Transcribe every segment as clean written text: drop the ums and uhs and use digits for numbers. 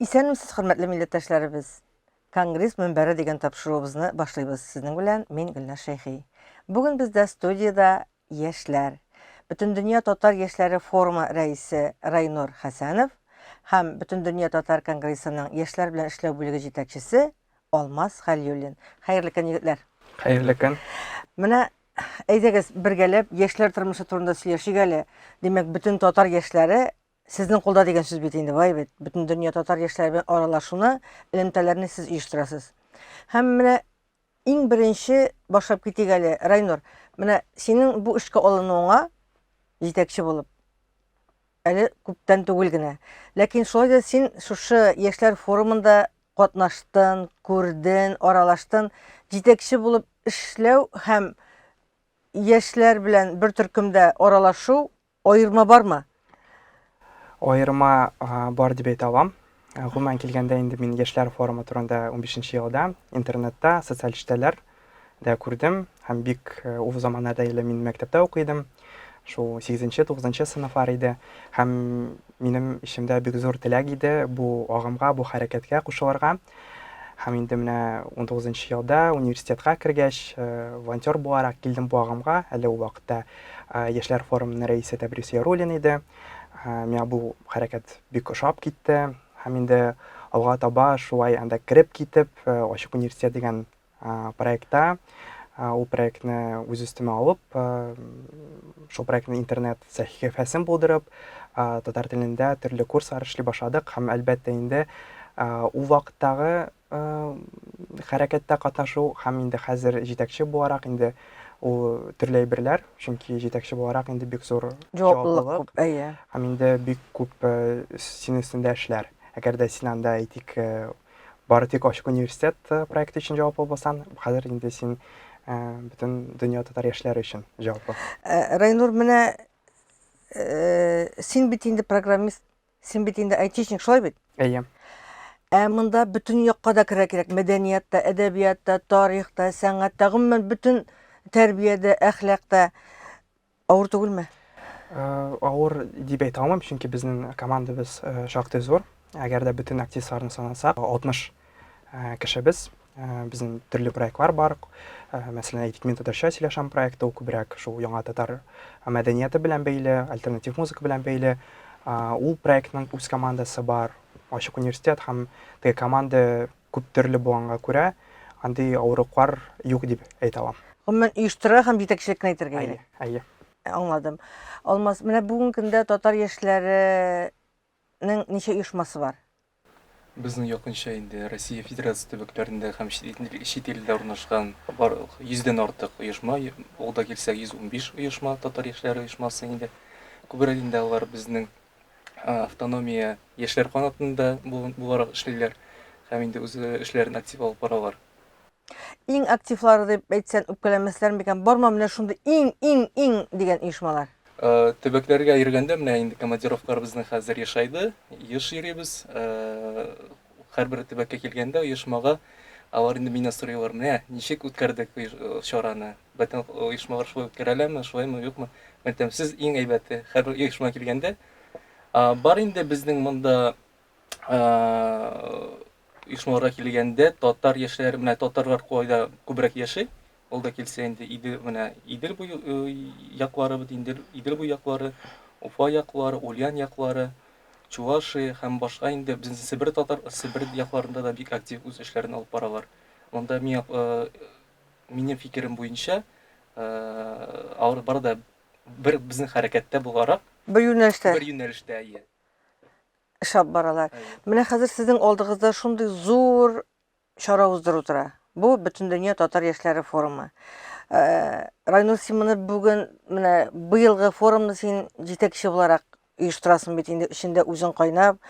Исәнмесез, хөрмәтле милләттәшләребез. Конгресс мөнбәре дигән тапшыруыбызны башлыйбыз. Сезнең белән мин Гөлнар Шәйхи. Бүген бездә студияда яшьләр. Бөтендөнья татар яшьләре форумы рәисе Райнур Хәсәнов һәм Бөтендөнья татар конгрессының яшьләр белән эшләү бүлеге җитәкчесе Алмаз Хәлиуллин. Хәерле көн, егетләр. Хәерле көн. Менә әйдәгез бергәләп яшьләр тормышы турында сөйләшик әле. Димәк, бөтен татар яшьләре сезнең кулда дигән сүз бит инде, бай бит. Бөтен дөнья татар яшьләре белән аралашуны, элемтәләрне сез оештырасыз. Һәм менә иң беренче башлап китик әле, Райнур. Менә синең бу эшкә алынуыңа җитәкче булып әле күптән түгел генә. Ләкин шулай да син шушы яшьләр форумында катнаштың, күрдең, аралаштың. Җитәкче булып эшләү һәм яшьләр белән бер төркемдә аралашу аерма бармы? Аерма бар дип әйтә алам. Гомумән килгәндә инде мин яшьләр форумы турында 15 елда интернетта, социаль сетьләрдә күрдем һәм бик ул заманнарда мин мәктәптә укыйдым. Шул 8-9 сыйныфлар иде һәм минем ишемдә бик зур теләк иде бу агымга, бу хәрәкәткә кушылырга. Һәм инде менә 19 елда университетка кергәч, волонтер буларак килдем бу агымга. Әле ул вакытта яшьләр форумының рәисе Тәбрис Яруллин иде. Миңа бу хәрәкәт бик ошап китте һәм инде алга таба шулай анда кирип китеп, Ачык университет дигән проектта ул проектны үз өстемә алып, шул проектның интернет сәхифәсен булдырып, татар телендә төрле курслар эшли башладык һәм әлбәттә инде ул вакыттагы хәрәкәттә катнашу һәм инде хәзер җитәкче буларак инде ул төрле әйберләр, чөнки җитәкче буларак инде бик зур Җаваплылык. Әйе. Һәм инде бик күп син өстендә эшләр. Әгәр дә син анда әйтик бары тик Ачык университет проекты өчен җаваплы булсаң, хәзер инде син бөтен дөнья татар яшьләре өчен җаваплы. Райнур, менә син бит инде программист, син бит инде айтишник, шулай бит? Әйе. Монда бөтен якка да керә кирәк. Мәдәниятта, әдәбиятта, тарихта, сәнгатьтә, гомумән бөтен тәрбиядә, әхлакта авыр түгелме? Авыр дип әйтә алмыйм, чөнки безнең командабыз шактый зур. Әгәр дә бөтен активларны санасак, 60 кешебез. Безнең төрле проектлар бар. Мәсәлән, әйтик, мин татарча сөйләшәм проекты, ул күбрәк шул яңа татар мәдәнияте белән бәйле, альтернатив музыка белән бәйле. Ул проектның үз командасы бар. Ачык университет һәм теге команда күп төрле булганга күрә, андый авырлыклар юк дип әйтә алам. Гомумән оештыра һәм җитәкчелекне әйтергә кирәк. Әйе. Аңладым. Алмаз, менә бүгенге көндә татар яшьләренең ничә оешмасы бар? Безнең якынча инде Россия Федерация төбәкләрендә һәм чит илдә урнашкан бар 100дән артык оешма, ул да килсә 115 оешма, татар яшьләре оешмасы инде. Күбрәк инде алар безнең автономия яшьләр канатында буларак эшлиләр һәм инде үз эшләрен актив алып баралар. Иң активлары дип әйтсәң, үпкәләмәсләр микән? Бармы менә шундый иң дигән оешмалар? Төбәкләргә йөргәндә менә инде командировкалар безнең хәзер еш йөрибез. Һәрбер төбәккә килгәндә оешмага алар инде мине сорыйлар, менә ничек үткәрдек чараны? Бөтен оешмалар шулай үткәрәләрме, шулаймы, юкмы? Мәктәп сез иң әйбәте һәрбер оешма килгәндә бар инде безнең монда оешмаларга килгәндә татар яшьләре, менә татарлар кайда күбрәк яши. Ул да килсә инде Идел буй яклары, Идел буй яклары, Уфа яклары, Ульян яклары, Чувашия һәм башка инде безнең Себер якларында да бик актив үз эшләрен алып баралар. Монда минем фикерем буенча алар бар да бер безнең хәрәкәттә буларак Бер юнәлештә эшләп баралар. Менә хәзер сезнең алдыгызда шундый зур чара уздыру тора. Бу Бөтендөнья татар яшьләре форумы. Райнур, син моны бүген менә быелгы форумны син җитәкче буларак оештырасың бит инде, эчендә үзең кайнап.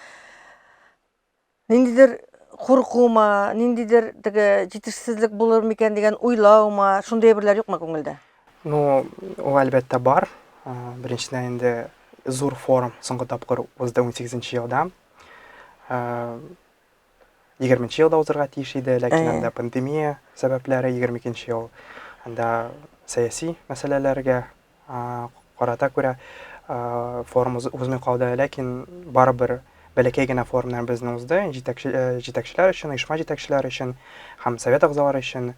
Ниндидер куркума, ниндидер теге җитешсезлек булыр микән дигән уйлаума, шундый әйберләр юкмы күңелдә? Ну, ул әлбәттә бар. Беренчедән инде зур форум соңгы тапкыр узды 18 елда. 20 елда узарга тиеш иде, ләкин анда пандемия сәбәпләре 22 ел анда сәяси мәсьәләләргә карата күрә форум узмый калды, ләкин барыбер бәләкәй генә форумнар безне узды, җитәкчеләр өчен, оешма җитәкчеләре өчен һәм совет әгъзалары өчен.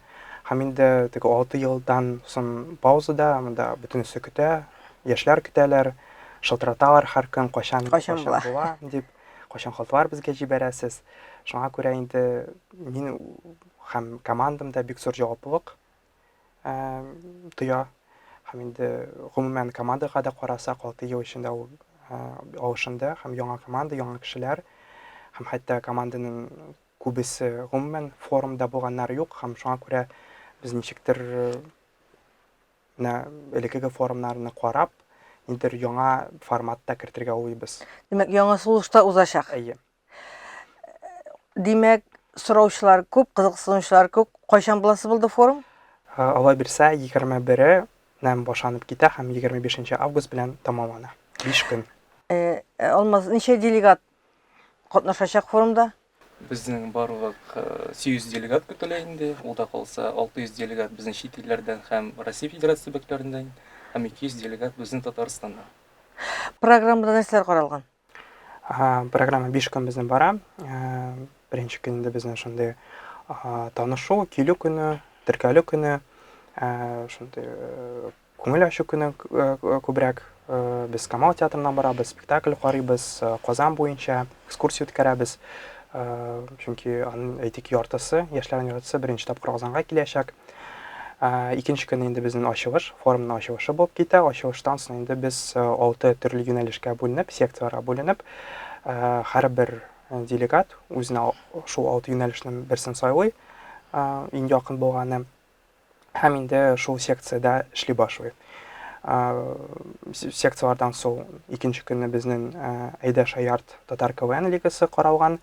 Һәм инде теге 6 елдан соң паузада, монда бөтенесе көтә, яшьләр көтәләр, шылтыраталар һәр көн кайчан була. була дип, кайчан хатлар безгә җибәрәсез. Шуңа күрә инде мин һәм командам да бик зур җаваплылык тоя. Һәм инде гомумән командага да карасак, 6 ел эчендә ул алышынды һәм яңа команда, яңа кешеләр һәм хәтта команданың күбесе гомумән форумда булганнар юк һәм шуңа күрә без ничектер элекеге форумнарны карап, инде яңа форматта кертергә уйлыйбыз. Димәк, яңа сулышта узачак. Әйе. Димәк, сораучылар күп, кызыксынучылар күп. Кайчан буласы булды форум? Алай бирсә 21-нән башланып китә һәм 25 август белән тамамлана. 5 көн. Алмаз, ничә делегат катнашачак форумда? Безнең барлык 800 делегат көтелә инде. Ул да калса 600 делегат безнең чит илләрдән һәм Россия Федерация төбәкләреннән һәм 200 делегат безнең Татарстаннан. Программада нәрсәләр каралган? Программа 5 көн безнең бара. Беренче көндә безнең шундый танышу, килү көне, теркәлү көне, шундый күңел ачу көне күбрәк без Камал театрына барабыз, спектакль карыйбыз, Казан буенча экскурсия үткәрәбез. Чөнки аның әйтик яртысы, яшьләрнең яртысы беренче тапкыр Казанга киләчәк. Икенче көнне инде безнең ачылыш, форумның ачылышы булып китә. Ачылыштан соң инде без 6 төрле юнәлешкә бүленеп, секцияларга бүленеп, һәрбер делегат үзенә шул 6 юнәлешнең берсен сайлый, иң якын булганы, һәм инде шул секциядә эшли башлый. Секциялардан соң икенче көнне безнең Әйдә Шаярт Татар КВН лигасы каралган.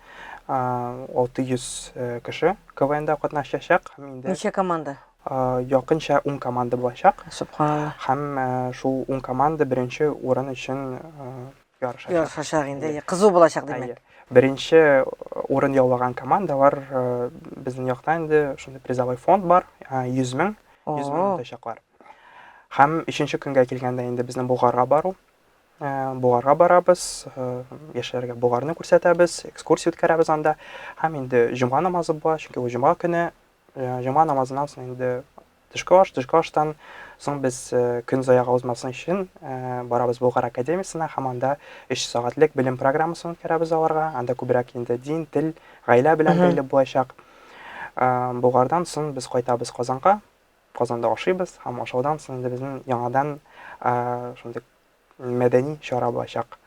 600 кеше КВНда катнашачак. Ничә команда? Якынча 10 команда булачак. Субханалла. Һәм шул 10 команда беренче урын өчен ярышачак. Ярышачак инде. Кызу булачак димәк. Беренче урын яулаган командалар безнең яктан инде шундый призовой фонд бар, 100 мең утачаклар. Һәм 3нче көнгә килгәндә инде безнең Булгарга бару. Булгарга барабыз, яшьләргә Булгарны күрсәтәбез, экскурсия үткәрәбез анда. Һәм инде җомга намазы була, чөнки ул җомга көне, җомга намазыннан соң инде төшке аштан соң без көн заяга узмасын өчен барабыз Булгар академиясенә һәм анда 3 сәгатьлек белем программасын үткәрәбез аларга. Анда күбрәк инде дин, тел, гаилә белән бәйле булачак. Булгардан соң без кайтабыз Казанга. Казанда ашыйбыз һәм ашаудан соң инде безнең яңадан шундый мәдәни чара булачак.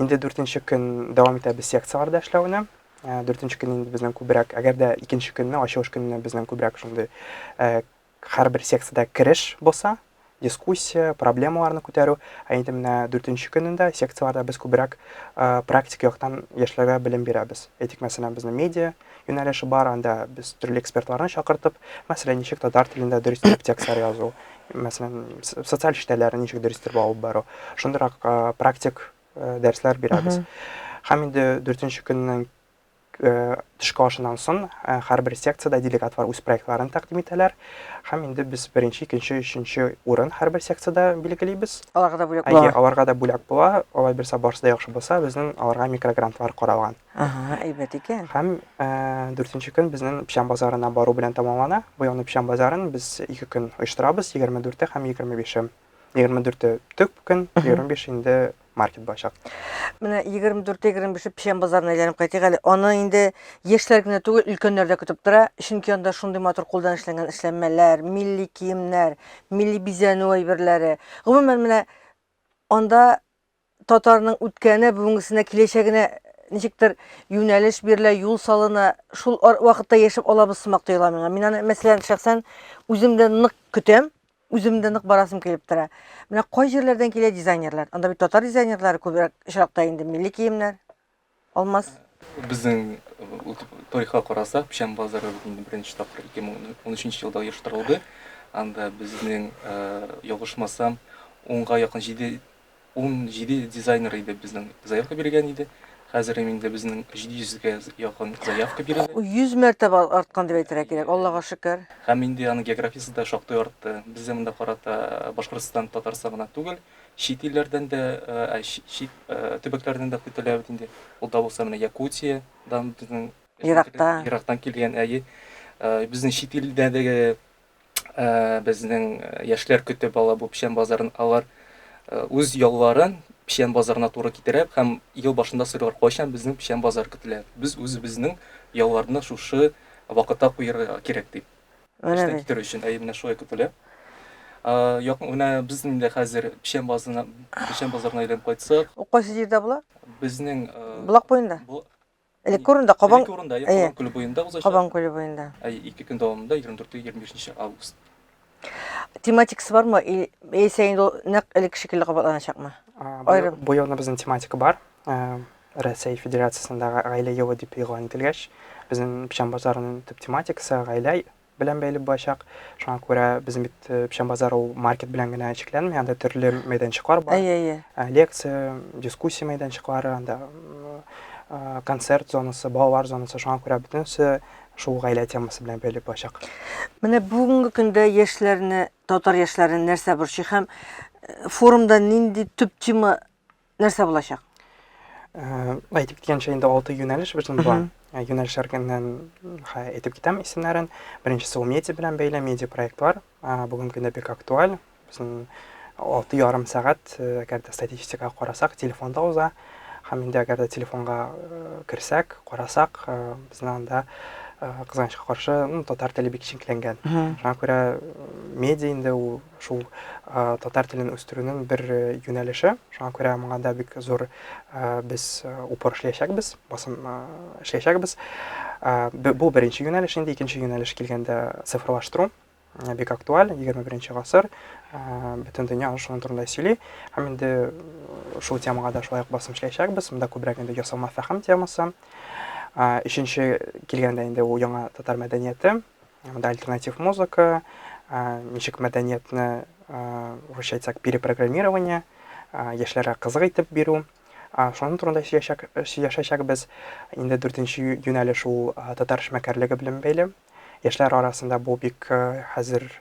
Инде 4нче көн дәвам итәбез секцияларда эшләүне. 4нче көн инде безнең күбрәк, әгәр дә 2нче көнне, ачылыш көнне безнең күбрәк шундый һәрбер секциядә кереш булса, дискуссия, проблемаларны күтәрү, инде менә 4нче көнендә секцияларда без күбрәк практик яктан яшьләргә белем бирәбез. Әйтик, мәсәлән, безнең медиа юнәлеше бар, анда без төрле экспертларны чакыртып, мәсәлән, ничек татар телендә дөрес текстлар язу, мәсәлән, социаль эштәләрне ничек дөрес алып бару, шундыйрак практик дәресләр бирәбез. Һәм инде 4нче көннән төшке ашыннан соң һәрбер секциядә делегатлар үз проектларын тәкъдим итәләр. Һәм инде без беренче, икенче, өченче урын һәрбер секциядә билгелибез. Аларга да бүләк була. Аларга да бүләк була. Алай берсә барысы да яхшы булса, безнең аларга микрогрантлар каралган. Әйбәт икән. Һәм 4нче көн безнең Печән базарына бару белән тамамлана. Бу елны Печән базарын біз 2 көн оештырабыз, 24 һәм 25. 24 төп көн, 25 инде маркет башак. Менә 24-25 Печән базарына әйләнеп кайтыйк әле. Аны инде яшьләр генә түгел, өлкәннәр дә көтеп тора. Чөнки анда шундый матур кулдан эшләнгән эшләнмәләр, милли киемнәр, милли бизәнү әйберләре. Гомумән менә анда татарның үткәне, бүгенгесенә, киләчәгенә ничектер юнәлеш бирелә, юл салына, шул вакытта яшәп алабыз сымак тоела миңа. Мин аны мәсәлән шәхсән үземдән нык көтәм. Үземдән нык барасым килеп тора. Менә кай җирләрдән килә дизайнерлар? Анда бит татар дизайнерлары күбрәк очракта инде, милли киемнәр. Алмаз. Безнең тарихка карасак, Печән базары инде беренче тапкыр 2013 елда оештырылды. Анда безнең ялгышмасам 10га якын 17 дизайнер иде безнең заявка биргән иде. Хәзер инде безнең 700-гә якын заявка бирелде. 100 мәртәбә арткан дип әйтергә кирәк. Аллага шөкер. Һәм инде аның географиясы да шактый артты. Бездә монда карата Башкортстан, Татарстан гына түгел, чит илләрдән дә, чит төбәкләрдән дә көтелә бит инде. Ул да булса менә Якутиядан безнең Ерактан килгән безнең чит илләрдәге безнең яшьләр көтеп ала бу печән базарын. Алар үз ялларын печән базарына туры китереп һәм ел башында сыйлар кайчан безнең печән базар көтелә. Без үзебезнең ялларны шушы вакытта куярга кирәк дип. Эштән китерү өчен менә шулай көтелә. Якын менә безнең инде хәзер печән базарына әйләнеп кайтсак, У кайсы җирдә була? безнең Булак буенда. Элек урында Кабан урында, Кабан күле буенда узачак. Кабан күле буенда. 2 көн дәвамында 24-25 август. Тематикасы бармы? Әйсә инде нәкъ элек шикелле кабатланачакмы? Айрым. Бу елны безнең тематика бар. Россия Федерациясендәге гаилә елы дип игълан ителгәч, безнең печән базарының төп тематикасы гаилә белән бәйле булачак. Шуңа күрә безнең бит печән базары ул маркет белән генә чикләнми, анда төрле мәйданчыклар бар. Лекция, дискуссия мәйданчыклары, анда концерт зонасы, балалар зонасы, шуңа күрә бөтенсе шул гаилә темасы белән бәйле булачак. Менә бүгенге көндә яшьләрне, татар яшьләрен нәрсә борчый һәм форумда нинди төп тема нәрсә булачак? Әйтеп киткәнчә инде 6 юнәлеш безнең бар. Юнәлешләргәннән әйтеп китәм исемнәрен. Беренчесе ул медиа белән бәйле медиа проектлар. Бүгенге көндә бик актуаль. Безнең 6,5 сәгать әгәр дә статистикага карасак, телефонда уза. Һәм инде әгәр дә телефонга керсәк, карасак, безнең анда кызганычка каршы татар теле бик чикләнгән. Шуңа күрә медиа инде ул шул татар телен үстерүнең бер юнәлеше. Шуңа күрә моңа да бик зур без упор эшләячәкбез, басым эшләячәкбез. Бу беренче юнәлеш, инде икенче юнәлеш килгәндә цифрлаштыру бик актуаль, 21 гасыр. Бөтен дөнья шуның турында сөйли. Һәм инде шул темага да шулай ук басым эшләячәкбез. Монда күбрәк инде ясалма фәһем темасы. Өченче килгәндә инде ул яңа татар мәдәнияте, монда альтернатив музыка, ничек мәдәниятне русча әйтсәк перепрограммирование, яшьләргә кызык итеп бирү. Шуның турында сөйләшәчәкбез. Инде 4нче юнәлеш ул татар эшмәкәрлеге белән бәйле. Яшьләр арасында бу бик хәзер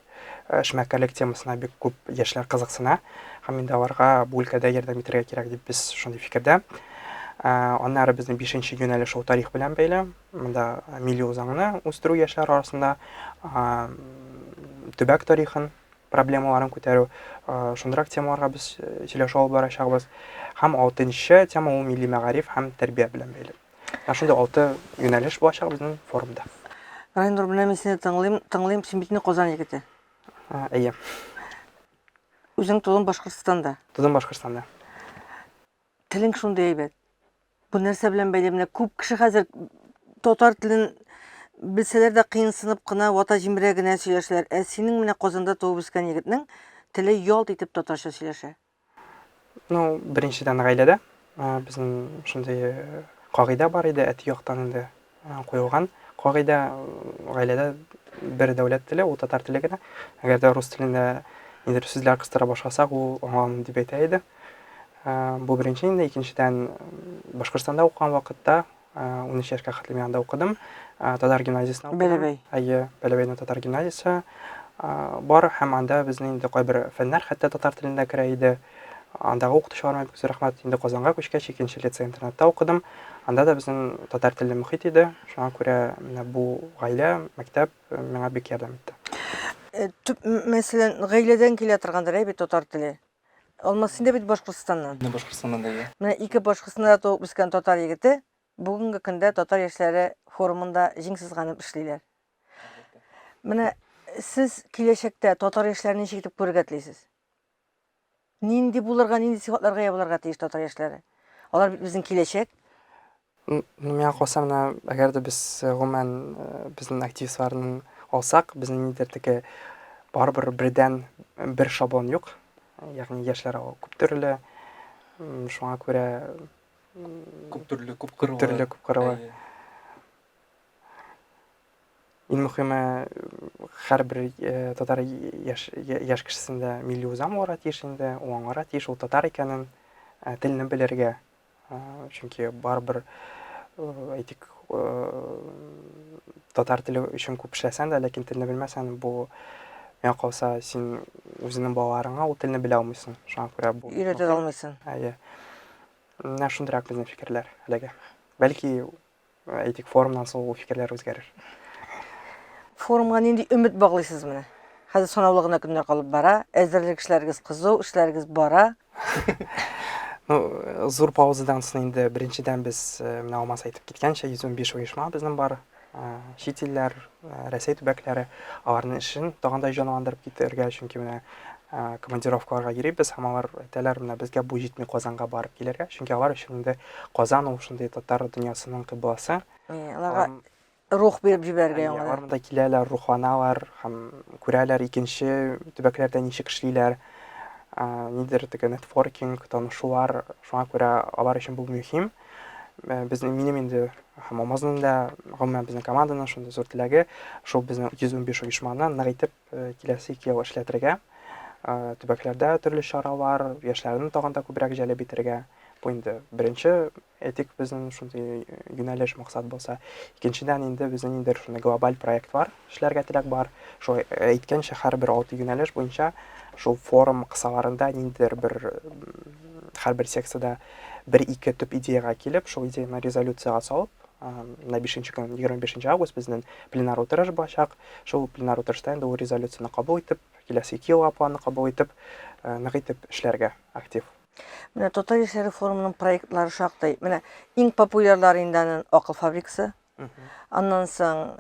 эшмәкәрлек темасына бик күп яшьләр кызыксына. Һәм инде аларга бу өлкәдә ярдәм итәргә кирәк дип без шундый фикердә. Аннары безнең 5нче юнәлеш ул тарих белән бәйле. Монда милли үзаңны үстерү яшьләр арасында, төбәк тарихын, проблемаларын күтәрү, шундыйрак темаларга без сөйләшә алып барачакбыз. Һәм 6нчы тема ул милли мәгариф һәм тәрбия белән бәйле. Шундый 6 юнәлеш булачак безнең форумда. Райнур, менә мин сине тыңлыйм, син бит Казан егете. Әйе. Үзең тудың Башкортстанда. Тудым Башкортстанда. Телең шундый әйбәт. Бу нәрсә белән бәйле менә күп кеше хәзер татар телен белсәләр дә кыенсынып кына, вата җимерә генә сөйләшәләр. Синең менә Казанда туып үскән егетнең теле ялт итеп татарча сөйләшә. Ну, беренчедән гаиләдә безнең шундый кагыйдә бар иде, әти яктан инде куелган. Кагыйдә гаиләдә бер дәүләт теле, ул татар теле генә. Әгәр дә рус телендә инде сүзләр кыстыра башласак, ул аңланмый дип әйтә иде. Бу беренче инде, икенчедән Башкортстанда укыган вакытта 13 яшькә хәтле анда укыдым. Татар гимназиясында укыдым. Бәләбәй. Әйе, Бәләбәйнең татар гимназиясе бар һәм анда безнең инде кайбер фәннәр хәтта татар телендә керә иде. Андагы укытучыларга бик зур рәхмәт. Инде Казанга күчкәч, икенче лицей интернатта укыдым. Анда да безнең татар телле мөхит иде. Шуңа күрә менә бу гаилә, мәктәп миңа бик ярдәм итте. Мәсәлән, гаиләдән килә торгандыр бит татар теле. Алмас инде бит Башкортстаннан. Менә Башкортстаннан да я. Менә ике Башкортстанда туып үскән татар егете бүгенге көндә татар яшьләре форумында җиңсезганып эшлиләр. Менә сез киләчәктә татар яшьләрен ничек итеп күрергә телисез? Нинди булырга, нинди сыйфатларга ия булырга тиеш татар яшьләре? Алар бит безнең киләчәк. Миңа калса, менә әгәр дә без гомумән безнең активистларны алсак, безнең нидер теге барбер бердән бер шаблон юк. Ягъни яшьләр күп төрле. Шуңа күрә Күп төрле, күп кырлы. Иң мөһиме һәрбер татар яшь кешесендә милли үзаң булырга тиеш инде, ул аңларга тиеш, ул татар икәнен, телне белергә. Чөнки барыбер әйтик татар теле өчен күп эшләсәң дә, ләкин телне белмәсәң, бу миңа калса син үзеңнең балаларыңа ул телне белә алмыйсың. Шуңа күрә бу Өйрәтә алмыйсың. Әйе. Менә шундыйрак безнең фикерләр әлегә. Бәлки әйтик форумнан соң ул фикерләр үзгәрер. Форумга нинди өмет баглыйсыз менә? Хәзер санаулы гына көннәр калып бара, әзерлек эшләрегез кызу, эшләрегез бара. Ну, зур паузадан соң инде беренчедән без менә Алмас әйтеп киткәнчә 115 оешма безнең бар. Чит илләр, Рәсәй төбәкләре аларның эшен тагын да җанландырып китәргә, чөнки менә командировкаларга йөрибез, һәм алар әйтәләр, менә безгә бу җитми Казанга барып килергә, чөнки алар өчен инде Казан ул шундый татар дөньясының кыбласы. Аларга рух биреп җибәргә Алар яңадан. монда киләләр, рухланалар һәм күрәләр икенче төбәкләрдә ничек эшлиләр. Нидер теге нетворкинг, танышулар, шуңа күрә алар өчен бу мөһим. Безнең минем инде һәм Алмазның да, гомумән безнең команданың шундый зур теләге, шул безнең 115 оешманы нык итеп киләсе 2 ел эшләтергә. Төбәкләрдә төрле чаралар, яшьләрне тагын да күбрәк җәлеп итәргә. Бу инде беренче этик безнең шундый юнәлеш максат булса, икенчедән инде безнең инде шундый глобаль проект бар, эшләргә теләк бар. Шул әйткәнчә һәрбер 6 юнәлеш буенча шул форум кысаларында ниндидер бер һәрбер секцияда 1-2 төп идеяга килеп, шул идеяны резолюцияга салып, на 5-нче көн 25 август безнең пленар утырыш булачак. Шул пленар утырышта инде ул резолюцияны кабул итеп, киләсе 2 елга планны кабул итеп, нык итеп эшләргә актив. Менә Татар яшьләре форумының проектлары шактый. Менә иң популярлары инде Акыл фабрикасы. Аннан соң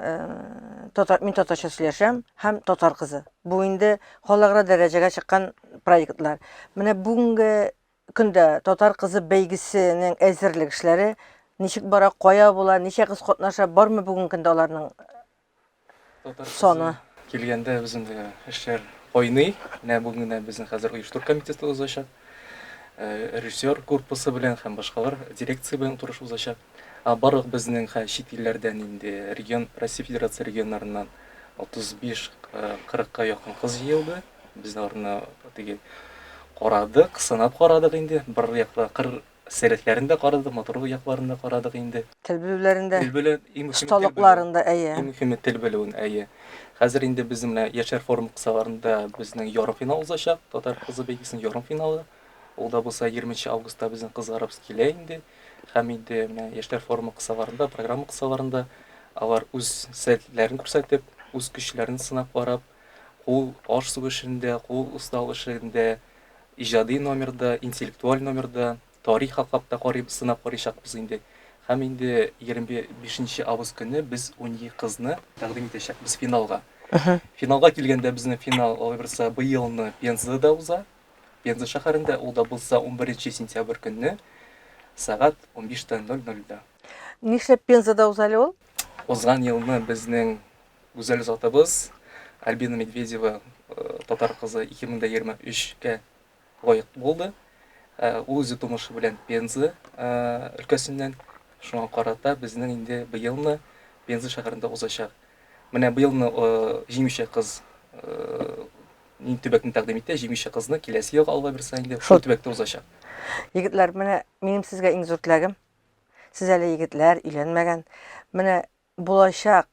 мин татарча сөйләшәм һәм татар кызы. Бу инде халыкара дәрәҗәгә чыккан проектлар. Менә бүгенге көндә татар кызы бәйгесенең әзерлек эшләре ничек бара, кая була, ничә кыз катнаша, бармы бүгенге көндә аларның саны? Килгәндә безнең эшләр ойный. Менә бүген безнең хәзер оештыру комитеты узачак. Режиссер корпусы белән һәм башкалар дирекция белән турыш узачак. Барлык безнең чит илләрдән инде регион, Россия Федерация регионнарыннан 35-40ка якын кыз җыелды. Без аларны теге карадык, сынап карадык инде. Бер якта кыр сәләтләрендә карадык, матур якларында карадык инде. Тел белүләрендә, Тел белән осталыкларында, әйе. Иң мөһиме тел белүен, әйе. Хәзер инде безнең менә яшьләр форум кысаларында безнең ярым финал узачак, татар кызы бәйгесенең ярым финалы. Ул да булса 20 августта безнең кызларыбыз килә инде. Һәм инде менә яшьләр форумы кысаларында, программа кысаларында алар үз сәләтләрен күрсәтеп, үз көчләрен сынап карап, кул аш сугышында, кул устал эшендә, иҗади номерда, интеллектуаль номерда, тарих хакында карый сынап карыйчакбыз инде. Һәм инде 25 август көне без 12 кызны тәкъдим итәчәкбез финалга. Финалга килгәндә безнең финал алайбырса быелны Пензада уза. Пенза шәһәрендә, ул да булса 11 сентябрь көнне сәгать 15:00-да. Нишләп Пензада узалы ул? Узган елны безнең гүзәл затыбыз Альбина Медведева татар кызы 2023-кә лаек булды. Ул үзе тумышы белән Пенза өлкәсеннән, шуңа карата безнең инде быелны Пенза шәһәрендә узачак. Менә быелны җиңүче кыз төбәкне тәкъдим итә, җиңүче кызны киләсе елга алга берсә инде шул төбәктә узачак. Егетләр, менә минем сезгә иң зур теләгем, сез әле егетләр, өйләнмәгән, менә булачак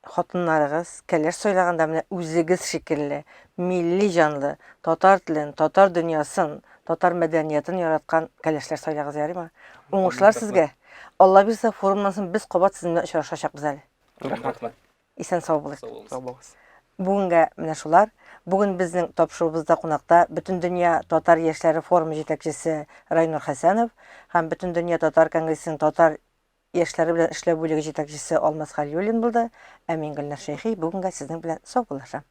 хатыннарыгыз кәләш сайлаганда менә үзегез шикелле, милли җанлы, татар телен, татар дөньясын, татар мәдәниятен яраткан кәләшләр сайлагыз, ярыймы? Уңышлар сезгә. Алла бирсә, форумнан соң без кабат сезнең белән очрашачакбыз әле. Рәхмәт. Исән сау булыгыз. Сау булыгыз. Бүгенгә менә шулар. Бүген безнең тапшыруыбызда кунакта Бөтен дөнья татар яшьләре форумы җитәкчесе Райнур Хәсәнов һәм Бөтен дөнья татар конгрессының татар яшьләре белән эшләү бүлеге җитәкчесе Алмаз Хәлиуллин булды. Ә мин Гөлнар Шәйхи бүгенгә сезнең белән сау булышам.